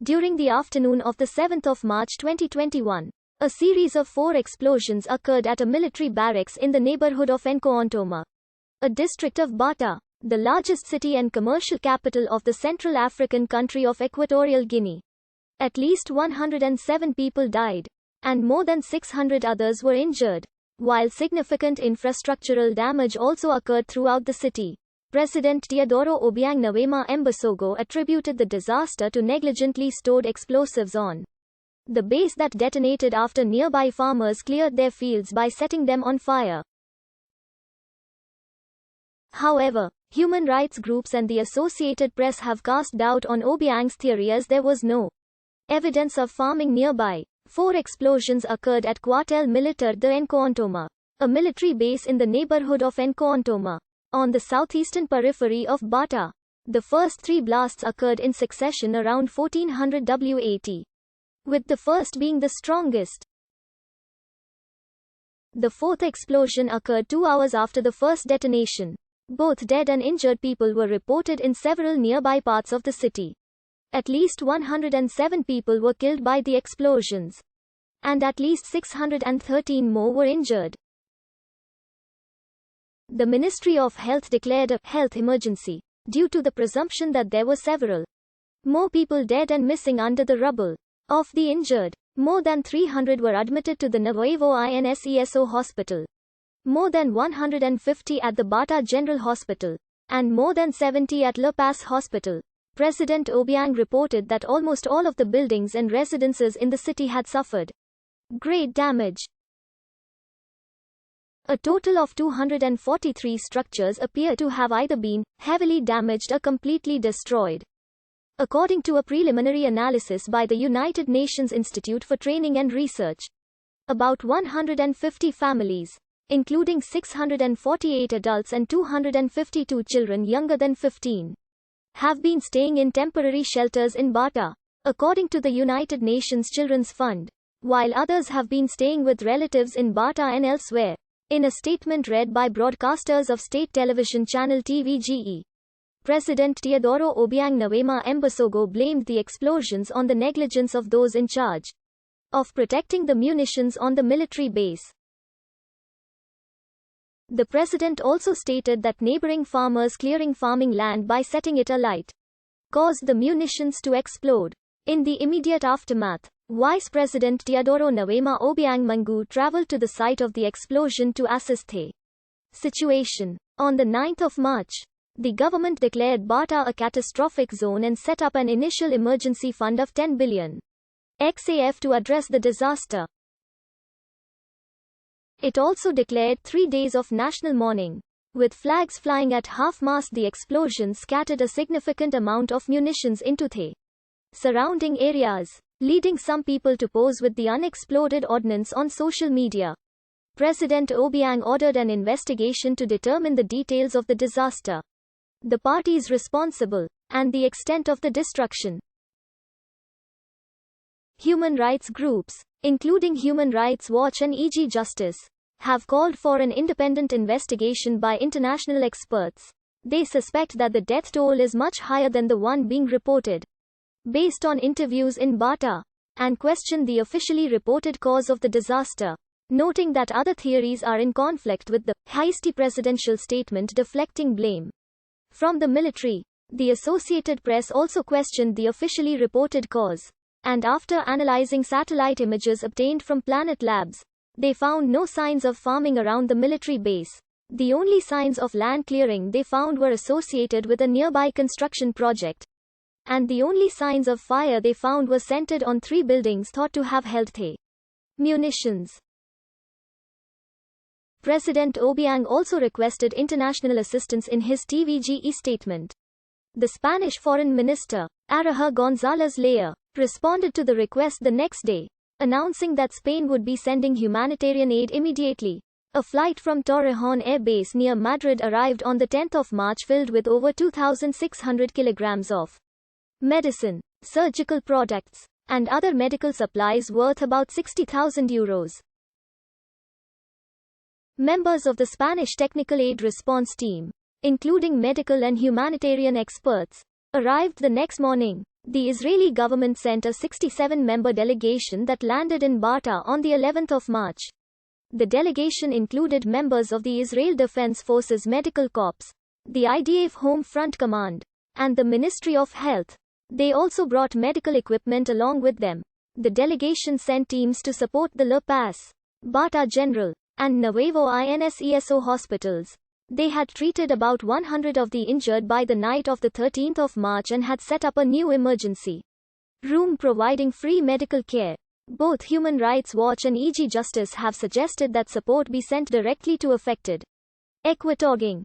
During the afternoon of the 7th of March 2021, a series of 4 explosions occurred at a military barracks in the neighborhood of Nkoantoma, a district of Bata, the largest city and commercial capital of the Central African country of Equatorial Guinea. At least 107 people died, and more than 600 others were injured, while significant infrastructural damage also occurred throughout the city. President Teodoro Obiang Nguema Mbasogo attributed the disaster to negligently stored explosives on the base that detonated after nearby farmers cleared their fields by setting them on fire. However, human rights groups and the Associated Press have cast doubt on Obiang's theory as there was no evidence of farming nearby. 4 explosions occurred at Quartel Militar de Nkoantoma, a military base in the neighborhood of Nkoantoma, on the southeastern periphery of Bata. The first 3 blasts occurred in succession around 1400 WAT, with the first being the strongest. The 4th explosion occurred 2 hours after the first detonation. Both dead and injured people were reported in several nearby parts of the city. At least 107 people were killed by the explosions, and at least 613 more were injured. The Ministry of Health declared a health emergency due to the presumption that there were several more people dead and missing under the rubble. Of the injured, more than 300 were admitted to the Nuevo INSESO hospital, more than 150 at the Bata General Hospital, and more than 70 at La Paz Hospital. President Obiang reported that almost all of the buildings and residences in the city had suffered great damage. A total of 243 structures appear to have either been heavily damaged or completely destroyed, according to a preliminary analysis by the United Nations Institute for Training and Research. About 150 families, including 648 adults and 252 children younger than 15, have been staying in temporary shelters in Bata, according to the United Nations Children's Fund, while others have been staying with relatives in Bata and elsewhere. In a statement read by broadcasters of state television channel TVGE, President Teodoro Obiang Nguema Mbasogo blamed the explosions on the negligence of those in charge of protecting the munitions on the military base. The president also stated that neighboring farmers clearing farming land by setting it alight caused the munitions to explode. In the immediate aftermath, Vice President Teodoro Nguema Obiang Mangu traveled to the site of the explosion to assess the situation. On the 9th of March, the government declared Bata a catastrophic zone and set up an initial emergency fund of 10 billion XAF to address the disaster. It also declared 3 days of national mourning. With flags flying at half-mast, the explosions scattered a significant amount of munitions into the surrounding areas, leading some people to pose with the unexploded ordnance on social media. President Obiang ordered an investigation to determine the details of the disaster, the parties responsible, and the extent of the destruction. Human rights groups, including Human Rights Watch and EG Justice, have called for an independent investigation by international experts. They suspect that the death toll is much higher than the one being reported, based on interviews in Bata, and question the officially reported cause of the disaster, noting that other theories are in conflict with the hasty presidential statement deflecting blame from the military. The Associated Press also questioned the officially reported cause, and after analyzing satellite images obtained from Planet Labs, they found no signs of farming around the military base. The only signs of land clearing they found were associated with a nearby construction project, and the only signs of fire they found were centered on 3 buildings thought to have held the munitions. President Obiang also requested international assistance in his TVGE statement. The Spanish Foreign Minister, Araja González Leia, responded to the request the next day, announcing that Spain would be sending humanitarian aid immediately. A flight from Torrejón Air Base near Madrid arrived on the 10th of March filled with over 2,600 kilograms of medicine, surgical products, and other medical supplies worth about 60,000 euros. Members of the Spanish Technical Aid Response Team, including medical and humanitarian experts, arrived the next morning. The Israeli government sent a 67-member delegation that landed in Bata on the 11th of March. The delegation included members of the Israel Defense Forces Medical Corps, the IDF Home Front Command, and the Ministry of Health. They also brought medical equipment along with them. The delegation sent teams to support the La Paz, Bata General, and Nuevo INSESO hospitals. They had treated about 100 of the injured by the night of the 13th of March and had set up a new emergency room providing free medical care. Both Human Rights Watch and EG Justice have suggested that support be sent directly to affected Equatoguine